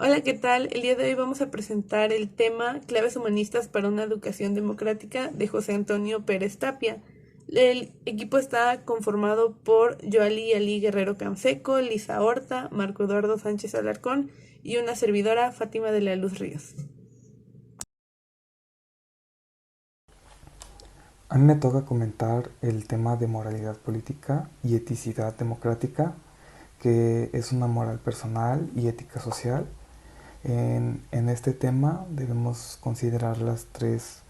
Hola, ¿qué tal? El día de hoy vamos a presentar el tema Claves humanistas para una educación democrática de José Antonio Pérez Tapia. El equipo está conformado por Joali Ali Guerrero Canseco, Lisa Horta, Marco Eduardo Sánchez Alarcón y una servidora, Fátima de la Luz Ríos. A mí me toca comentar el tema de moralidad política y eticidad democrática, que es una moral personal y ética social. En este tema debemos considerar las tres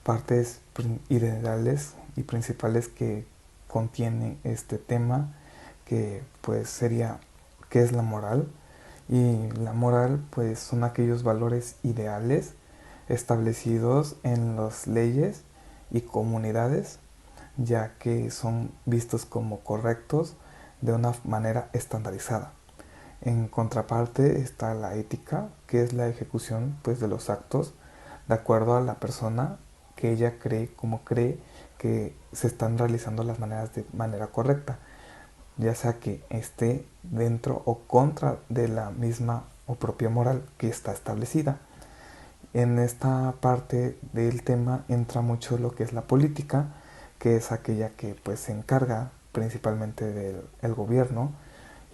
partes ideales y principales que contiene este tema, que pues sería qué es la moral. Y la moral pues son aquellos valores ideales establecidos en las leyes y comunidades, ya que son vistos como correctos de una manera estandarizada. En contraparte está la ética, que es la ejecución pues, de los actos de acuerdo a la persona que ella cree, como cree que se están realizando las maneras de manera correcta, ya sea que esté dentro o contra de la misma o propia moral que está establecida. En esta parte del tema entra mucho lo que es la política, que es aquella que pues se encarga principalmente del el gobierno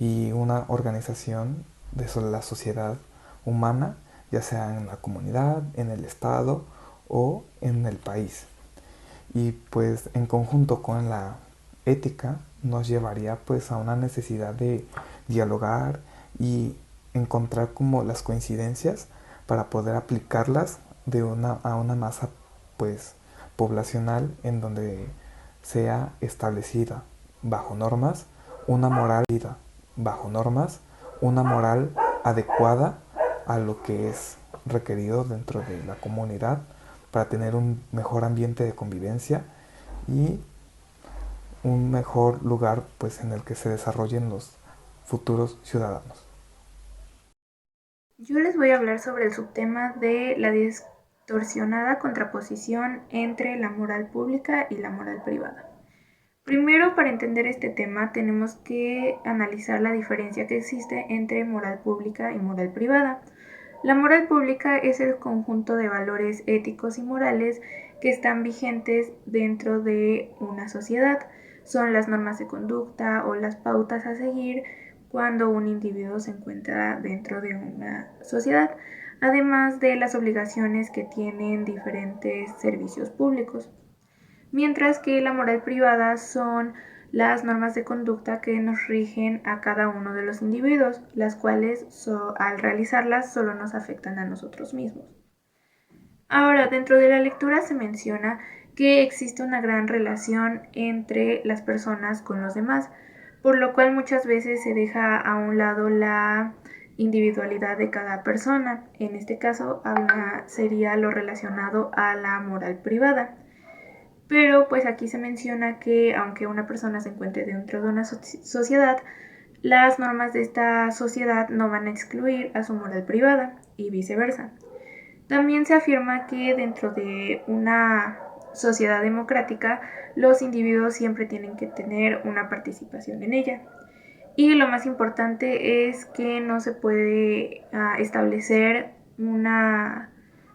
y una organización de la sociedad humana, ya sea en la comunidad, en el estado o en el país. Y pues en conjunto con la ética nos llevaría pues a una necesidad de dialogar y encontrar como las coincidencias para poder aplicarlas a una masa pues poblacional en donde sea establecida bajo normas una moral bajo normas, una moral adecuada a lo que es requerido dentro de la comunidad para tener un mejor ambiente de convivencia y un mejor lugar pues en el que se desarrollen los futuros ciudadanos. Yo les voy a hablar sobre el subtema de la distorsionada contraposición entre la moral pública y la moral privada. Primero, para entender este tema, tenemos que analizar la diferencia que existe entre moral pública y moral privada. La moral pública es el conjunto de valores éticos y morales que están vigentes dentro de una sociedad. Son las normas de conducta o las pautas a seguir cuando un individuo se encuentra dentro de una sociedad, además de las obligaciones que tienen diferentes servicios públicos. Mientras que la moral privada son las normas de conducta que nos rigen a cada uno de los individuos, las cuales al realizarlas solo nos afectan a nosotros mismos. Ahora, dentro de la lectura se menciona que existe una gran relación entre las personas con los demás, por lo cual muchas veces se deja a un lado la individualidad de cada persona. En este caso sería lo relacionado a la moral privada. Pero pues aquí se menciona que aunque una persona se encuentre dentro de una sociedad, las normas de esta sociedad no van a excluir a su moral privada y viceversa. También se afirma que dentro de una sociedad democrática, los individuos siempre tienen que tener una participación en ella. Y lo más importante es que no se puede establecer una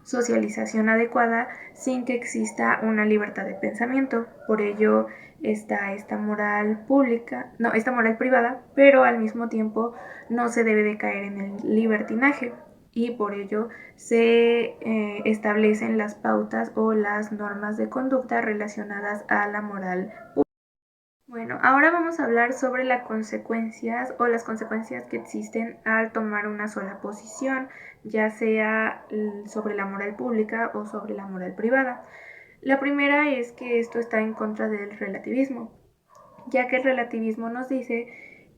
socialización adecuada sin que exista una libertad de pensamiento. Por ello está esta moral pública, no, esta moral privada, pero al mismo tiempo no se debe de caer en el libertinaje y por ello se establecen las pautas o las normas de conducta relacionadas a la moral pública. Bueno, ahora vamos a hablar sobre las consecuencias o las consecuencias que existen al tomar una sola posición, ya sea sobre la moral pública o sobre la moral privada. La primera es que esto está en contra del relativismo, ya que el relativismo nos dice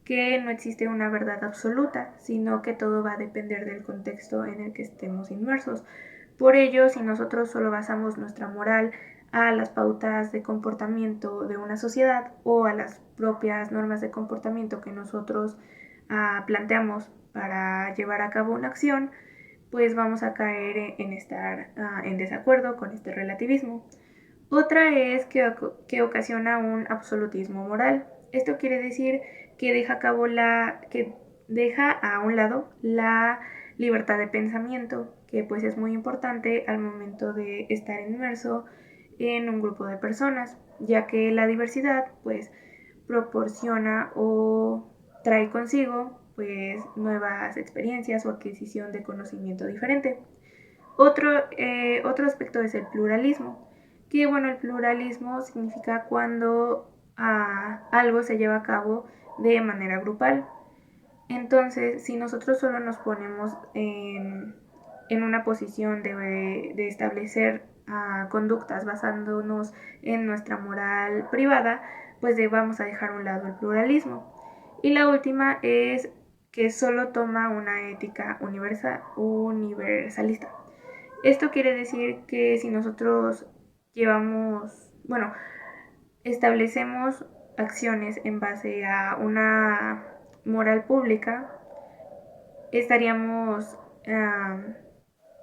que no existe una verdad absoluta, sino que todo va a depender del contexto en el que estemos inmersos. Por ello, si nosotros solo basamos nuestra moral a las pautas de comportamiento de una sociedad o a las propias normas de comportamiento que nosotros planteamos para llevar a cabo una acción, pues vamos a caer en estar en desacuerdo con este relativismo. Otra es que ocasiona un absolutismo moral. Esto quiere decir que deja a un lado la libertad de pensamiento, que pues es muy importante al momento de estar inmerso en un grupo de personas, ya que la diversidad pues proporciona o trae consigo pues nuevas experiencias o adquisición de conocimiento diferente. Otro aspecto es el pluralismo, que bueno, el pluralismo significa cuando algo se lleva a cabo de manera grupal. Entonces, si nosotros solo nos ponemos en una posición de establecer conductas basándonos en nuestra moral privada, pues vamos a dejar a un lado el pluralismo. Y la última es que solo toma una ética universalista. Esto quiere decir que si nosotros bueno, establecemos acciones en base a una moral pública, estaríamos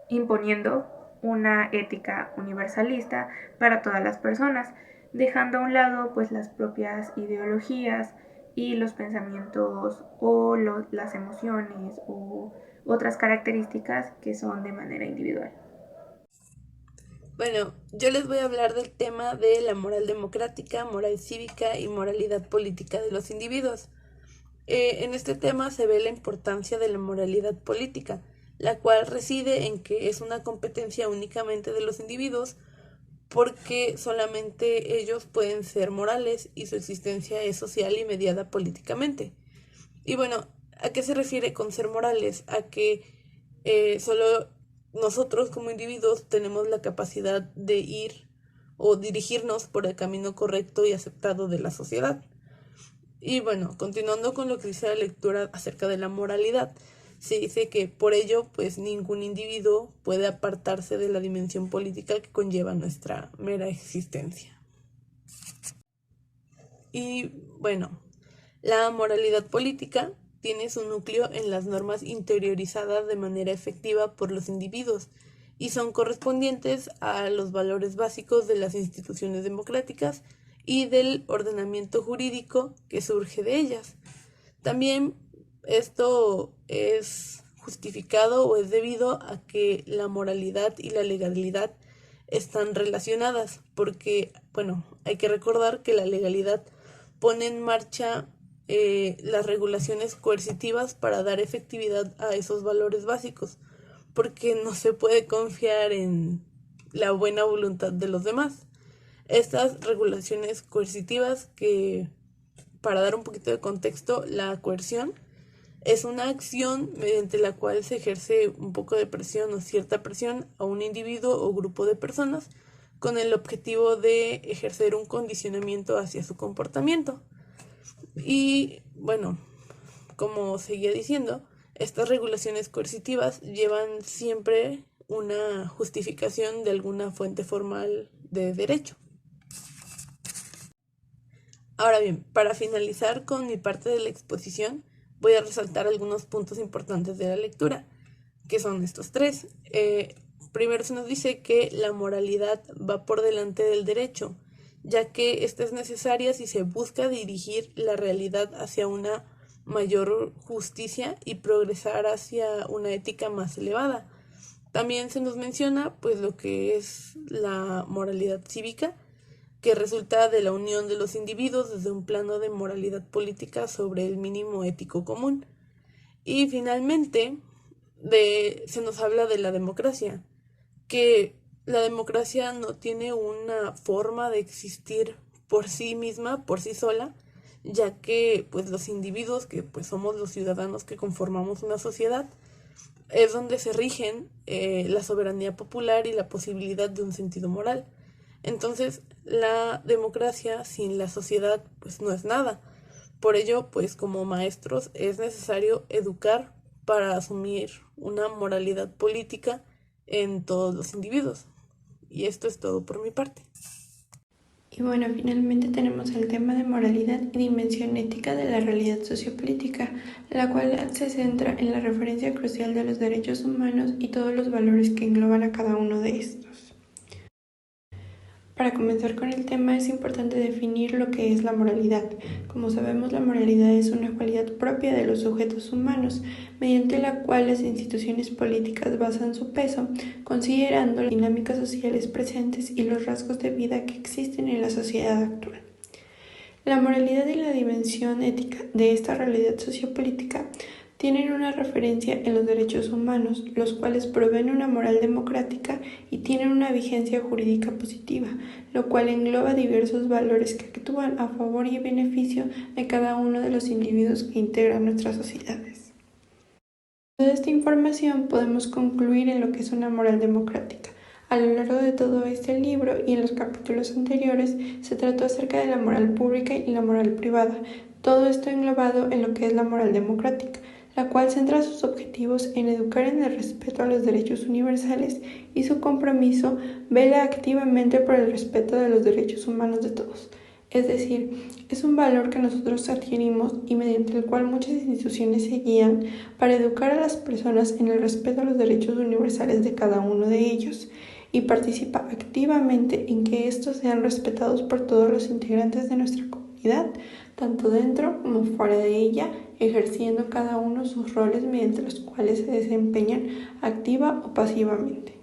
imponiendo una ética universalista para todas las personas, dejando a un lado pues las propias ideologías y los pensamientos o las emociones o otras características que son de manera individual. Bueno, yo les voy a hablar del tema de la moral democrática, moral cívica y moralidad política de los individuos. En este tema se ve la importancia de la moralidad política, la cual reside en que es una competencia únicamente de los individuos porque solamente ellos pueden ser morales y su existencia es social y mediada políticamente. Y bueno, ¿a qué se refiere con ser morales? A que solo nosotros como individuos tenemos la capacidad de ir o dirigirnos por el camino correcto y aceptado de la sociedad. Y bueno, continuando con lo que dice la lectura acerca de la moralidad, se dice que por ello, pues ningún individuo puede apartarse de la dimensión política que conlleva nuestra mera existencia. Y bueno, la moralidad política tiene su núcleo en las normas interiorizadas de manera efectiva por los individuos y son correspondientes a los valores básicos de las instituciones democráticas y del ordenamiento jurídico que surge de ellas. También esto es justificado o es debido a que la moralidad y la legalidad están relacionadas, porque, bueno, hay que recordar que la legalidad pone en marcha las regulaciones coercitivas para dar efectividad a esos valores básicos, porque no se puede confiar en la buena voluntad de los demás. Estas regulaciones coercitivas que, para dar un poquito de contexto, la coerción es una acción mediante la cual se ejerce un poco de presión o cierta presión a un individuo o grupo de personas con el objetivo de ejercer un condicionamiento hacia su comportamiento. Y bueno, como seguía diciendo, estas regulaciones coercitivas llevan siempre una justificación de alguna fuente formal de derecho. Ahora bien, para finalizar con mi parte de la exposición, voy a resaltar algunos puntos importantes de la lectura, que son estos tres. Primero se nos dice que la moralidad va por delante del derecho, ya que esta es necesaria si se busca dirigir la realidad hacia una mayor justicia y progresar hacia una ética más elevada. También se nos menciona pues lo que es la moralidad cívica, que resulta de la unión de los individuos desde un plano de moralidad política sobre el mínimo ético común. Y finalmente, se nos habla de la democracia, que la democracia no tiene una forma de existir por sí misma, por sí sola, ya que pues los individuos, que pues somos los ciudadanos que conformamos una sociedad, es donde se rigen la soberanía popular y la posibilidad de un sentido moral. Entonces, la democracia sin la sociedad pues no es nada. Por ello, pues como maestros es necesario educar para asumir una moralidad política en todos los individuos. Y esto es todo por mi parte. Y bueno, finalmente tenemos el tema de moralidad y dimensión ética de la realidad sociopolítica, la cual se centra en la referencia crucial de los derechos humanos y todos los valores que engloban a cada uno de estos. Para comenzar con el tema es importante definir lo que es la moralidad. Como sabemos, la moralidad es una cualidad propia de los sujetos humanos, mediante la cual las instituciones políticas basan su peso, considerando las dinámicas sociales presentes y los rasgos de vida que existen en la sociedad actual. La moralidad y la dimensión ética de esta realidad sociopolítica tienen una referencia en los derechos humanos, los cuales proveen una moral democrática y tienen una vigencia jurídica positiva, lo cual engloba diversos valores que actúan a favor y beneficio de cada uno de los individuos que integran nuestras sociedades. De esta información podemos concluir en lo que es una moral democrática. A lo largo de todo este libro y en los capítulos anteriores se trató acerca de la moral pública y la moral privada, todo esto englobado en lo que es la moral democrática, la cual centra sus objetivos en educar en el respeto a los derechos universales y su compromiso vela activamente por el respeto de los derechos humanos de todos. Es decir, es un valor que nosotros adquirimos y mediante el cual muchas instituciones se guían para educar a las personas en el respeto a los derechos universales de cada uno de ellos y participa activamente en que estos sean respetados por todos los integrantes de nuestra comunidad, tanto dentro como fuera de ella, ejerciendo cada uno sus roles mediante los cuales se desempeñan activa o pasivamente.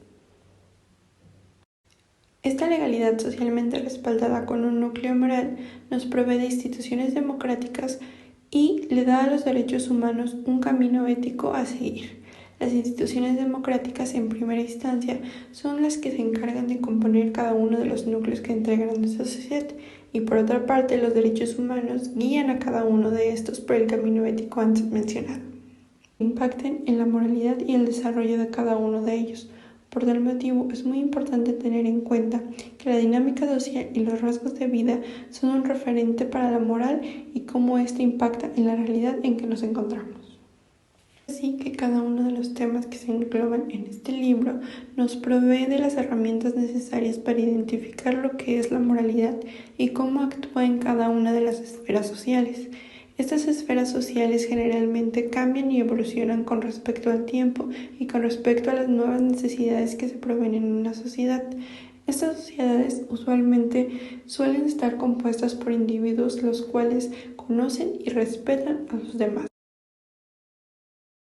Esta legalidad socialmente respaldada con un núcleo moral nos provee de instituciones democráticas y le da a los derechos humanos un camino ético a seguir. Las instituciones democráticas en primera instancia son las que se encargan de componer cada uno de los núcleos que integran nuestra sociedad y por otra parte los derechos humanos guían a cada uno de estos por el camino ético antes mencionado. Impacten en la moralidad y el desarrollo de cada uno de ellos. Por tal motivo, es muy importante tener en cuenta que la dinámica social y los rasgos de vida son un referente para la moral y cómo ésta impacta en la realidad en que nos encontramos. Así que cada uno de los temas que se engloban en este libro nos provee de las herramientas necesarias para identificar lo que es la moralidad y cómo actúa en cada una de las esferas sociales. Estas esferas sociales generalmente cambian y evolucionan con respecto al tiempo y con respecto a las nuevas necesidades que se proveen en una sociedad. Estas sociedades usualmente suelen estar compuestas por individuos los cuales conocen y respetan a los demás.